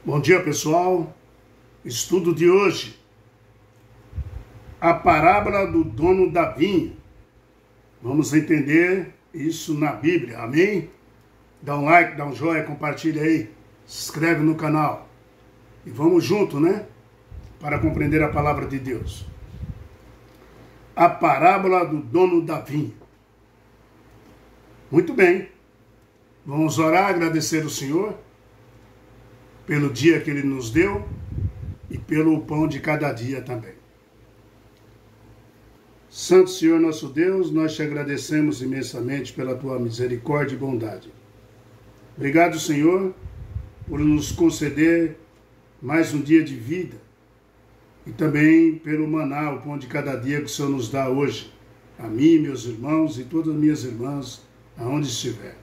Bom dia, pessoal. Estudo de hoje. A parábola do dono da vinha. Vamos entender isso na Bíblia. Amém? Dá um like, dá um joinha, compartilha aí. Se inscreve no canal. E vamos junto, né? Para compreender a palavra de Deus. A parábola do dono da vinha. Muito bem. Vamos orar, agradecer ao Senhor pelo dia que Ele nos deu e pelo pão de cada dia também. Santo Senhor nosso Deus, nós te agradecemos imensamente pela tua misericórdia e bondade. Obrigado, Senhor, por nos conceder mais um dia de vida e também pelo maná, o pão de cada dia que o Senhor nos dá hoje, a mim, meus irmãos e todas as minhas irmãs, aonde estiver.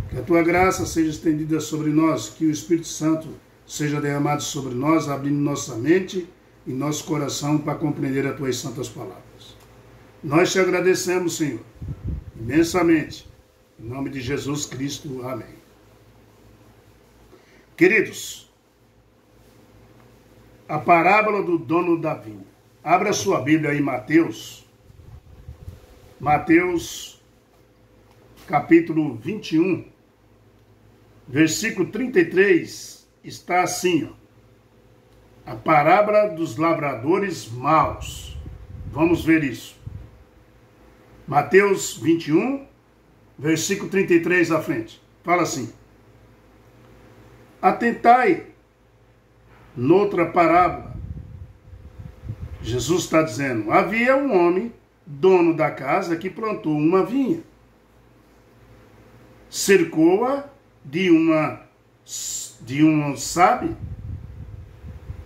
Que a tua graça seja estendida sobre nós, que o Espírito Santo seja derramado sobre nós, abrindo nossa mente e nosso coração para compreender as tuas santas palavras. Nós te agradecemos, Senhor, imensamente. Em nome de Jesus Cristo. Amém. Queridos, a parábola do dono da vinha. Abra sua Bíblia aí, Mateus. Mateus, capítulo 21, versículo 33, está assim, ó. A parábola dos lavradores maus. Vamos ver isso. Mateus 21, versículo 33 à frente. Fala assim: atentai noutra parábola. Jesus está dizendo: havia um homem, dono da casa, que plantou uma vinha. Cercou-a de um sabe,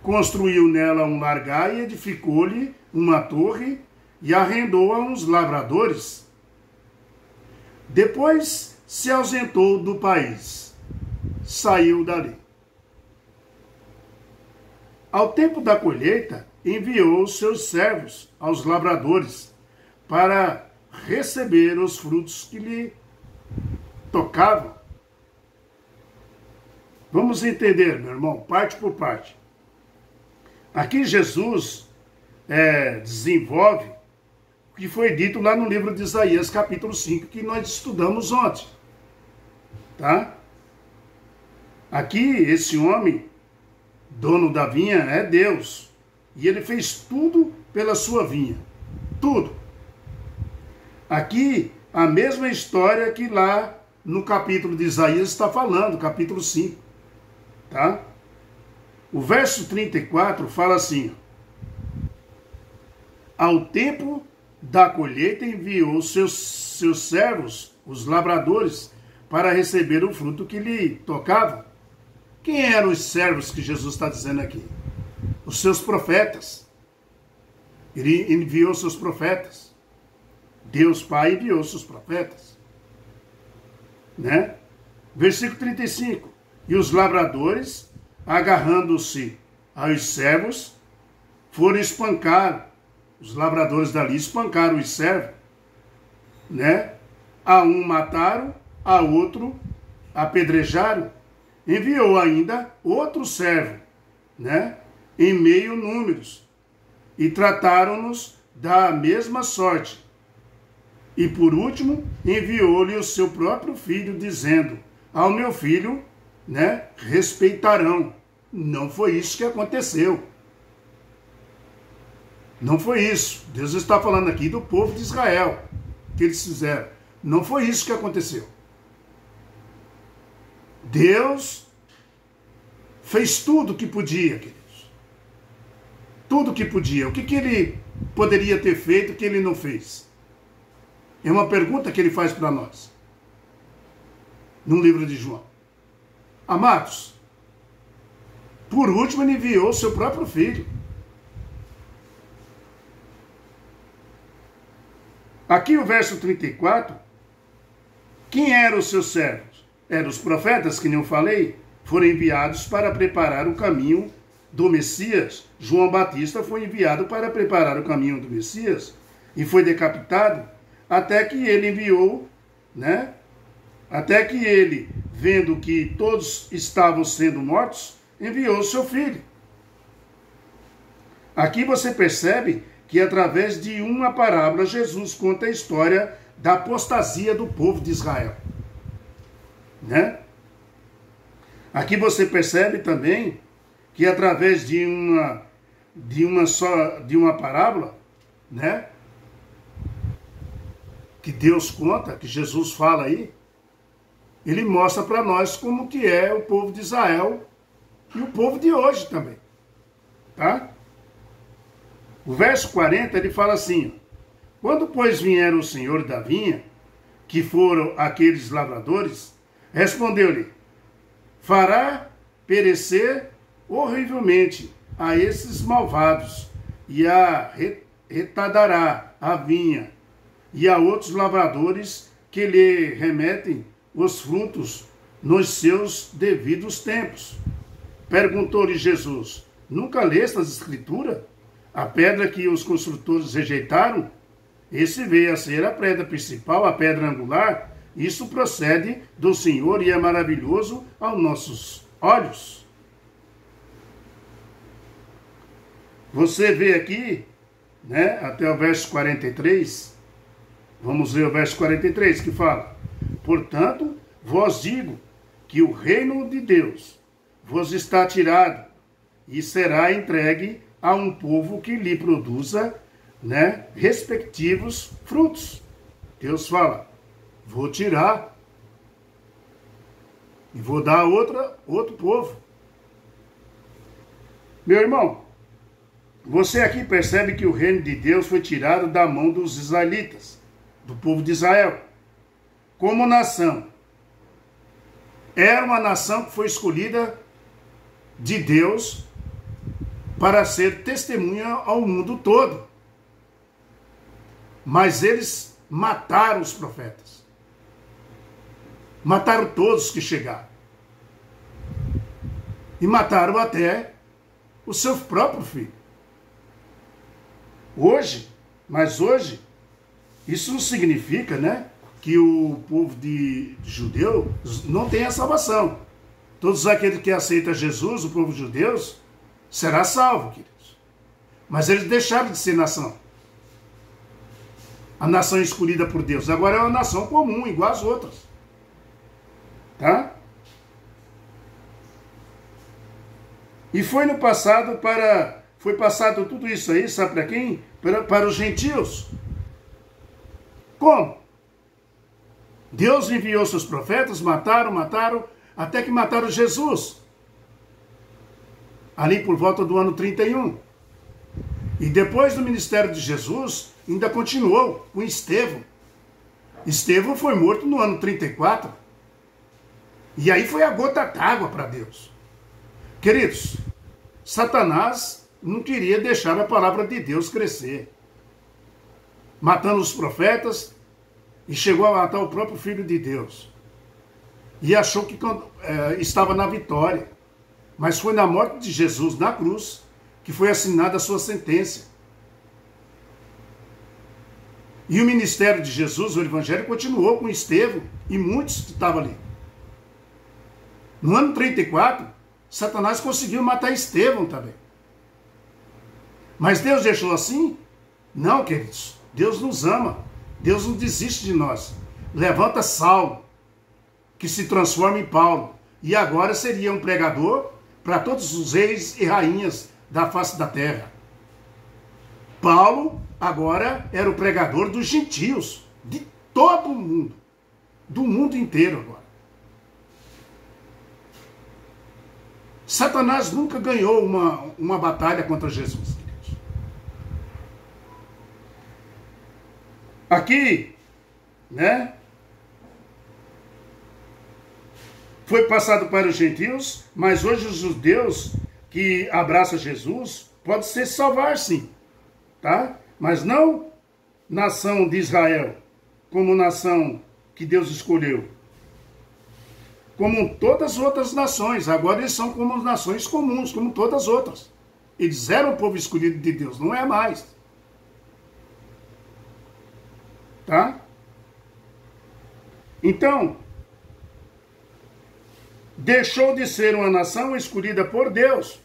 construiu nela um largar e edificou-lhe uma torre e arrendou a uns lavradores. Depois se ausentou do país, saiu dali. Ao tempo da colheita, enviou os seus servos aos lavradores para receber os frutos que lhe tocavam. Vamos entender, meu irmão, parte por parte. Aqui Jesus desenvolve o que foi dito lá no livro de Isaías, capítulo 5, que nós estudamos ontem. Tá? Aqui, esse homem, dono da vinha, é Deus. E ele fez tudo pela sua vinha. Tudo. Aqui, a mesma história que lá no capítulo de Isaías está falando, capítulo 5. Tá? O verso 34 fala assim: ao tempo da colheita enviou seus servos, os lavradores, para receber o fruto que lhe tocava. Quem eram os servos que Jesus está dizendo aqui? Os seus profetas. Ele enviou seus profetas. Deus Pai enviou seus profetas. Né? Versículo 35. E os lavradores, agarrando-se aos servos, foram espancar. Os lavradores dali espancaram os servos, né? A um mataram, a outro apedrejaram. Enviou ainda outro servo, né? Em meio números, e trataram-nos da mesma sorte. E por último, enviou-lhe o seu próprio filho, dizendo: ao meu filho, né, respeitarão. Não foi isso que aconteceu. Não foi isso. Deus está falando aqui do povo de Israel, que eles fizeram. Não foi isso que aconteceu. Deus fez tudo o que podia, queridos. Tudo o que podia. O que ele poderia ter feito que ele não fez? É uma pergunta que ele faz para nós. No livro de João. Amados, por último ele enviou o seu próprio filho. Aqui o verso 34, quem eram os seus servos? Eram os profetas, que nem eu falei, foram enviados para preparar o caminho do Messias. João Batista foi enviado para preparar o caminho do Messias e foi decapitado até que ele enviou, né? Até que ele, vendo que todos estavam sendo mortos, enviou o seu filho. Aqui você percebe que através de uma parábola Jesus conta a história da apostasia do povo de Israel. Né? Aqui você percebe também que através de uma parábola, né, que Deus conta, que Jesus fala aí, ele mostra para nós como que é o povo de Israel e o povo de hoje também. Tá? O verso 40, ele fala assim: quando, pois, vieram o senhor da vinha, que foram aqueles lavradores, respondeu-lhe: fará perecer horrivelmente a esses malvados, e a retardará a vinha, e a outros lavradores que lhe remetem os frutos nos seus devidos tempos. Perguntou-lhe Jesus: nunca leste as Escrituras? A pedra que os construtores rejeitaram, esse veio a ser a pedra principal, a pedra angular. Isso procede do Senhor e é maravilhoso aos nossos olhos. Você vê aqui, né, até o verso 43, vamos ver o verso 43, que fala: portanto, vos digo que o reino de Deus vos está tirado e será entregue a um povo que lhe produza, né, respectivos frutos. Deus fala: vou tirar e vou dar a outro povo. Meu irmão, você aqui percebe que o reino de Deus foi tirado da mão dos israelitas, do povo de Israel, como nação. Era uma nação que foi escolhida de Deus para ser testemunha ao mundo todo. Mas eles mataram os profetas. Mataram todos que chegaram. E mataram até o seu próprio filho. Hoje, isso não significa, né, que o povo de judeu não tenha salvação. Todos aqueles que aceitam Jesus, o povo de judeus, será salvo, queridos. Mas eles deixaram de ser nação. A nação escolhida por Deus. Agora é uma nação comum, igual às outras. Tá? E foi no passado foi passado tudo isso aí, sabe para quem? Para os gentios. Como? Deus enviou seus profetas, mataram, até que mataram Jesus. Ali por volta do ano 31. E depois do ministério de Jesus, ainda continuou com Estevão. Estevão foi morto no ano 34. E aí foi a gota d'água para Deus. Queridos, Satanás não queria deixar a palavra de Deus crescer. Matando os profetas, e chegou a matar o próprio Filho de Deus. E achou que estava na vitória. Mas foi na morte de Jesus na cruz que foi assinada a sua sentença. E o ministério de Jesus, o evangelho, continuou com Estevão e muitos que estavam ali. No ano 34, Satanás conseguiu matar Estevão também. Mas Deus deixou assim? Não, queridos. Deus nos ama. Deus não desiste de nós. Levanta Saulo, que se transforma em Paulo. E agora seria um pregador para todos os reis e rainhas da face da terra. Paulo agora era o pregador dos gentios, de todo o mundo, do mundo inteiro agora. Satanás nunca ganhou uma batalha contra Jesus, queridos. Aqui, né, foi passado para os gentios, mas hoje os judeus que abraçam Jesus podem se salvar, sim, tá? Mas não nação de Israel, como nação que Deus escolheu. Como todas as outras nações, agora eles são como nações comuns, como todas as outras. Eles eram o povo escolhido de Deus, não é mais. Tá? Então, deixou de ser uma nação escolhida por Deus.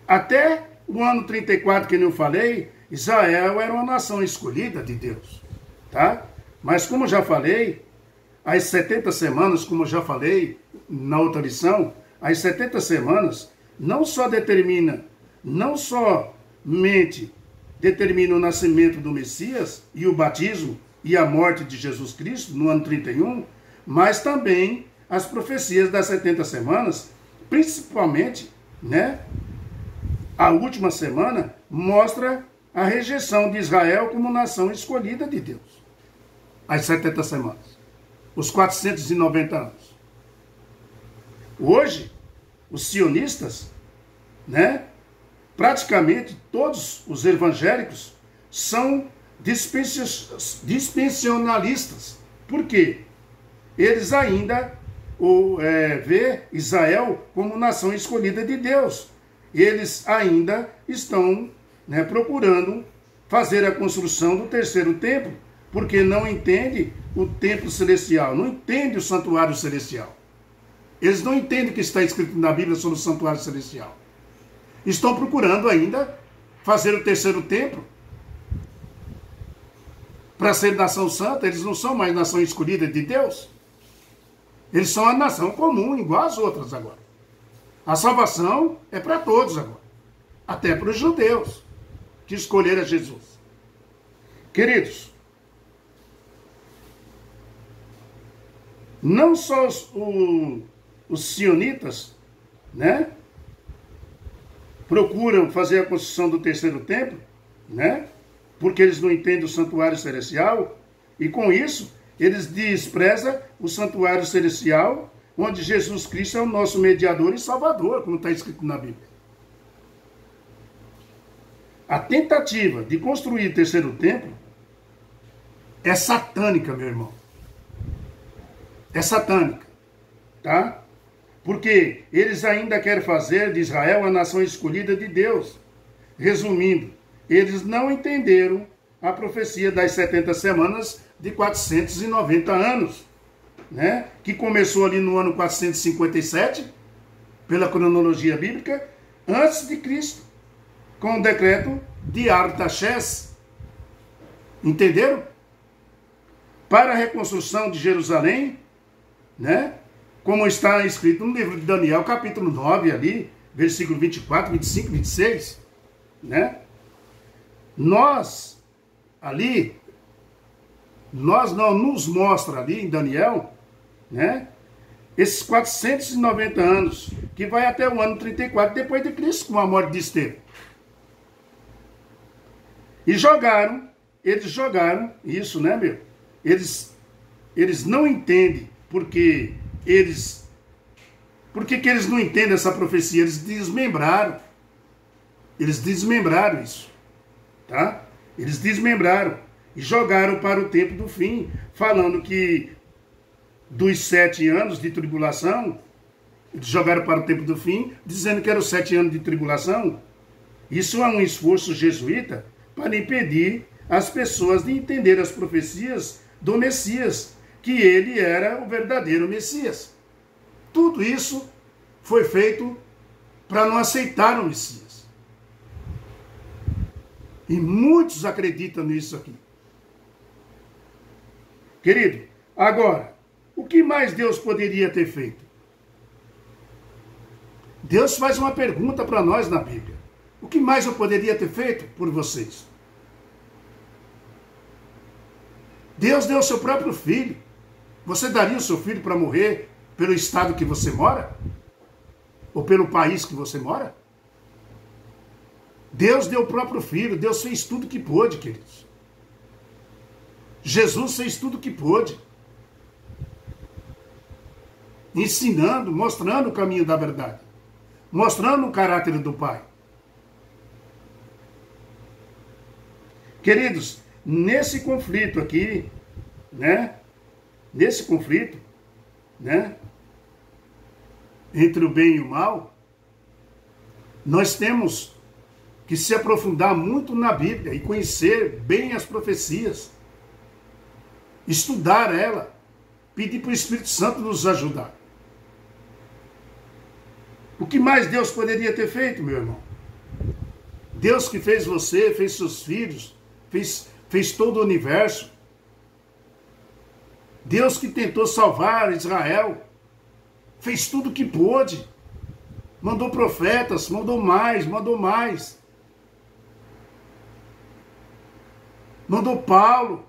Até o ano 34, que eu falei, Israel era uma nação escolhida de Deus. Tá? Mas como já falei, as 70 semanas, como já falei na outra lição, as 70 semanas não somente determina o nascimento do Messias e o batismo e a morte de Jesus Cristo no ano 31, mas também as profecias das 70 semanas, principalmente, né, a última semana, mostra a rejeição de Israel como nação escolhida de Deus. As 70 semanas. Os 490 anos. Hoje, os sionistas, né, praticamente todos os evangélicos são dispensionalistas. Por quê? Eles ainda vê Israel como nação escolhida de Deus. Eles ainda estão, né, procurando fazer a construção do terceiro templo, porque não entende o templo celestial, não entende o santuário celestial. Eles não entendem o que está escrito na Bíblia sobre o santuário celestial. Estão procurando ainda fazer o terceiro templo para ser nação santa. Eles não são mais nação escolhida de Deus. Eles são a nação comum, igual às outras agora. A salvação é para todos agora. Até para os judeus que escolheram Jesus. Queridos, não só os sionitas, né, procuram fazer a construção do terceiro templo, né, porque eles não entendem o santuário celestial, e com isso eles desprezam o santuário celestial, onde Jesus Cristo é o nosso mediador e salvador, como está escrito na Bíblia. A tentativa de construir o terceiro templo é satânica, meu irmão. É satânica, tá? Porque eles ainda querem fazer de Israel a nação escolhida de Deus. Resumindo, eles não entenderam a profecia das 70 semanas de 490 anos, né? Que começou ali no ano 457, pela cronologia bíblica, antes de Cristo, com o decreto de Artaxerxes. Entenderam? Para a reconstrução de Jerusalém, né? Como está escrito no livro de Daniel, capítulo 9, ali, versículo 24, 25, 26, né? Nós não nos mostra ali em Daniel, né, esses 490 anos, que vai até o ano 34 depois de Cristo, com a morte de Estevão. E eles jogaram isso, né, meu? Eles não entendem porque eles não entendem essa profecia. Eles desmembraram isso, tá? Eles desmembraram e jogaram para o tempo do fim, falando que dos 7 anos de tribulação, eles jogaram para o tempo do fim, dizendo que eram 7 anos de tribulação. Isso é um esforço jesuíta para impedir as pessoas de entender as profecias do Messias, que ele era o verdadeiro Messias. Tudo isso foi feito para não aceitar o Messias. E muitos acreditam nisso aqui. Querido, agora, o que mais Deus poderia ter feito? Deus faz uma pergunta para nós na Bíblia. O que mais eu poderia ter feito por vocês? Deus deu o seu próprio filho. Você daria o seu filho para morrer pelo estado que você mora? Ou pelo país que você mora? Deus deu o próprio filho. Deus fez tudo que pôde, queridos. Jesus fez tudo que pôde. Ensinando, mostrando o caminho da verdade. Mostrando o caráter do Pai. Queridos, nesse conflito aqui, né? Nesse conflito, né? Entre o bem e o mal, nós temos que se aprofundar muito na Bíblia e conhecer bem as profecias. Estudar ela, pedir para o Espírito Santo nos ajudar. O que mais Deus poderia ter feito, meu irmão? Deus que fez você, fez seus filhos, fez todo o universo. Deus que tentou salvar Israel, fez tudo o que pôde. Mandou profetas, mandou mais, mandou mais. Mandou Paulo.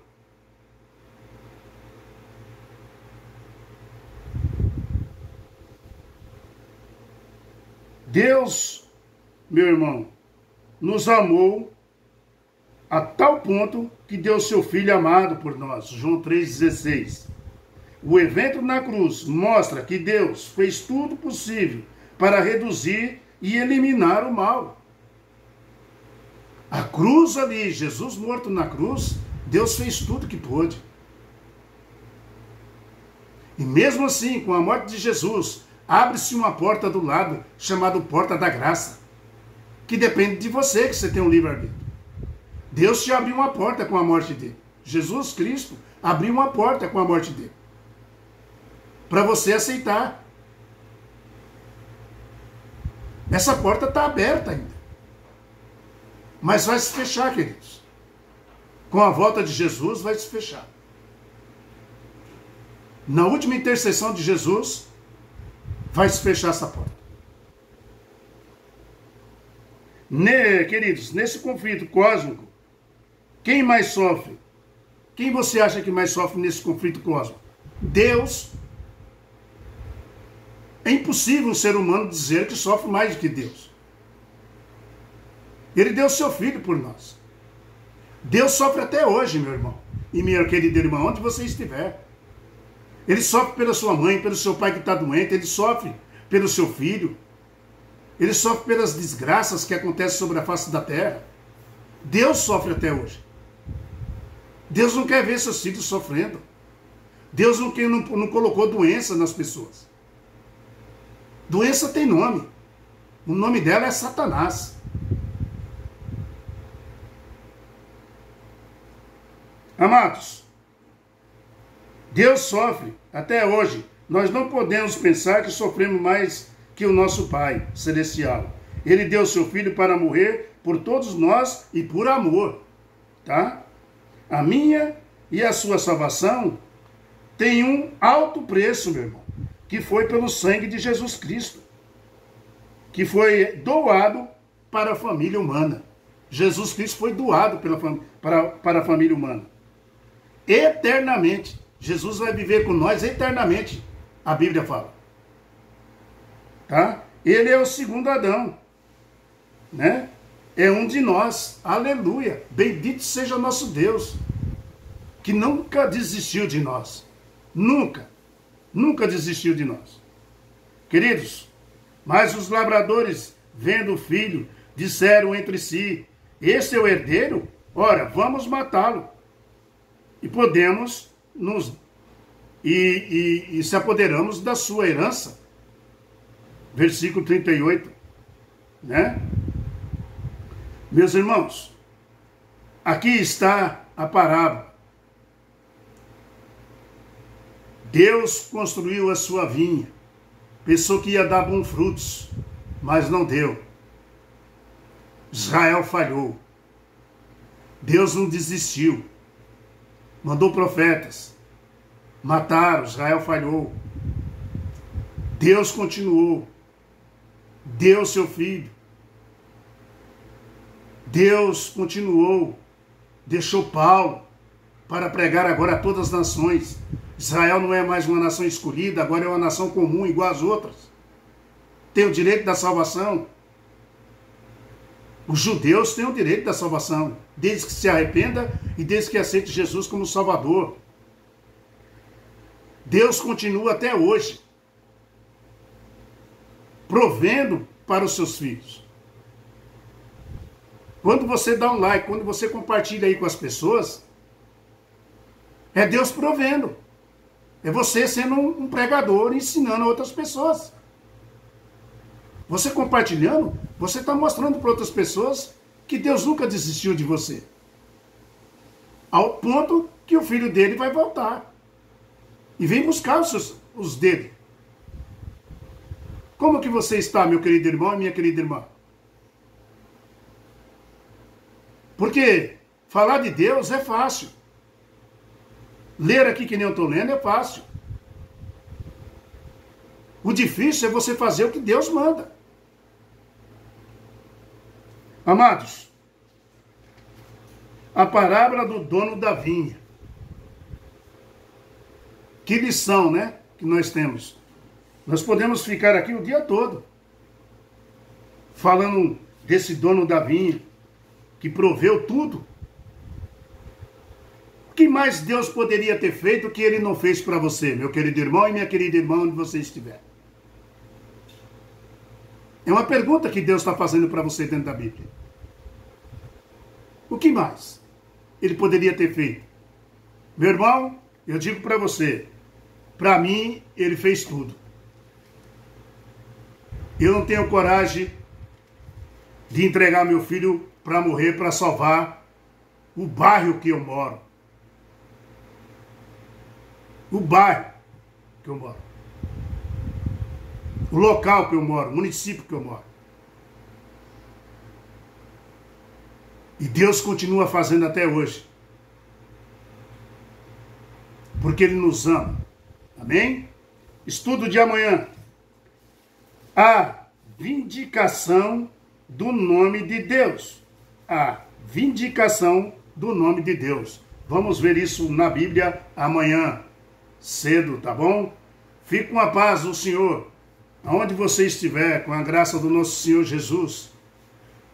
Deus, meu irmão, nos amou a tal ponto que deu seu Filho amado por nós. João 3,16. O evento na cruz mostra que Deus fez tudo possível para reduzir e eliminar o mal. A cruz ali, Jesus morto na cruz, Deus fez tudo que pôde. E mesmo assim, com a morte de Jesus, abre-se uma porta do lado, chamada Porta da Graça, que depende de você, que você tem um livre-arbítrio. Deus te abriu uma porta com a morte dele. Jesus Cristo abriu uma porta com a morte dele. Para você aceitar. Essa porta está aberta ainda. Mas vai se fechar, queridos. Com a volta de Jesus, vai se fechar. Na última intercessão de Jesus, vai se fechar essa porta. Queridos, nesse conflito cósmico, quem mais sofre? Quem você acha que mais sofre nesse conflito cósmico? Deus. É impossível um ser humano dizer que sofre mais do que Deus. Ele deu seu Filho por nós. Deus sofre até hoje, meu irmão. E minha querida irmã, onde você estiver. Ele sofre pela sua mãe, pelo seu pai que está doente. Ele sofre pelo seu filho. Ele sofre pelas desgraças que acontecem sobre a face da terra. Deus sofre até hoje. Deus não quer ver seus filhos sofrendo. Deus não colocou doença nas pessoas. Doença tem nome. O nome dela é Satanás. Amados, Deus sofre até hoje. Nós não podemos pensar que sofremos mais que o nosso Pai Celestial. Ele deu seu Filho para morrer por todos nós e por amor. Tá? A minha e a sua salvação tem um alto preço, meu irmão, que foi pelo sangue de Jesus Cristo, que foi doado para a família humana. Jesus Cristo foi doado para a família humana. Eternamente. Jesus vai viver com nós eternamente, a Bíblia fala. Tá? Ele é o segundo Adão, né? É um de nós. Aleluia. Bendito seja nosso Deus, que nunca desistiu de nós. Nunca. Nunca desistiu de nós. Queridos, mas os lavradores, vendo o filho, disseram entre si: esse é o herdeiro? Ora, vamos matá-lo. E podemos e se apoderamos da sua herança. Versículo 38. Né? Meus irmãos, aqui está a parábola. Deus construiu a sua vinha. Pensou que ia dar bons frutos, mas não deu. Israel falhou. Deus não desistiu. Mandou profetas. Mataram, Israel falhou. Deus continuou. Deu seu filho. Deus continuou. Deixou Paulo para pregar agora a todas as nações. Israel não é mais uma nação escolhida, agora é uma nação comum, igual às outras. Tem o direito da salvação. Os judeus têm o direito da salvação, desde que se arrependa e desde que aceite Jesus como Salvador. Deus continua até hoje, provendo para os seus filhos. Quando você dá um like, quando você compartilha aí com as pessoas, é Deus provendo. É você sendo um pregador, ensinando a outras pessoas. Você compartilhando, você está mostrando para outras pessoas que Deus nunca desistiu de você. Ao ponto que o filho dele vai voltar. E vem buscar os dele. Como que você está, meu querido irmão e minha querida irmã? Porque falar de Deus é fácil. Ler aqui que nem eu estou lendo é fácil. O difícil é você fazer o que Deus manda. Amados, a parábola do dono da vinha. Que lição, né? Que nós temos. Nós podemos ficar aqui o dia todo falando desse dono da vinha que proveu tudo. O que mais Deus poderia ter feito que Ele não fez para você, meu querido irmão e minha querida irmã, onde você estiver? É uma pergunta que Deus está fazendo para você dentro da Bíblia. O que mais Ele poderia ter feito? Meu irmão, eu digo para você, para mim, Ele fez tudo. Eu não tenho coragem de entregar meu filho para morrer, para salvar o bairro que eu moro. O bairro que eu moro. O local que eu moro, o município que eu moro. E Deus continua fazendo até hoje. Porque Ele nos ama. Amém? Estudo de amanhã. A vindicação do nome de Deus. A vindicação do nome de Deus. Vamos ver isso na Bíblia amanhã cedo, tá bom? Fique com a paz do Senhor. Aonde você estiver, com a graça do nosso Senhor Jesus.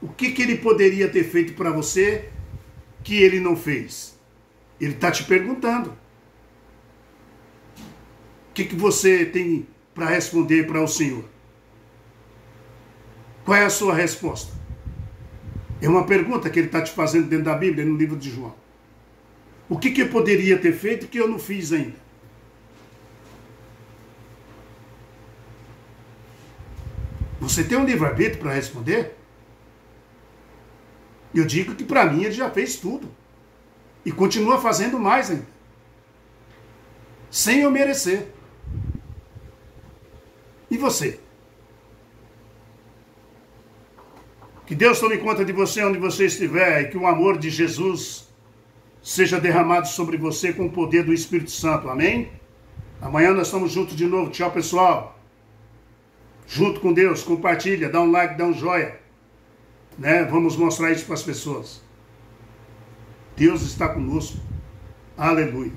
O que Ele poderia ter feito para você que Ele não fez? Ele está te perguntando. O que você tem para responder para o Senhor? Qual é a sua resposta? É uma pergunta que Ele está te fazendo dentro da Bíblia, no livro de João. O que eu poderia ter feito que eu não fiz ainda? Você tem um livre-arbítrio para responder? Eu digo que para mim Ele já fez tudo. E continua fazendo mais ainda. Sem eu merecer. E você? Que Deus tome conta de você onde você estiver e que o amor de Jesus seja derramado sobre você com o poder do Espírito Santo. Amém? Amanhã nós estamos juntos de novo. Tchau, pessoal. Junto com Deus, compartilha, dá um like, dá um joia. Né? Vamos mostrar isso para as pessoas. Deus está conosco. Aleluia.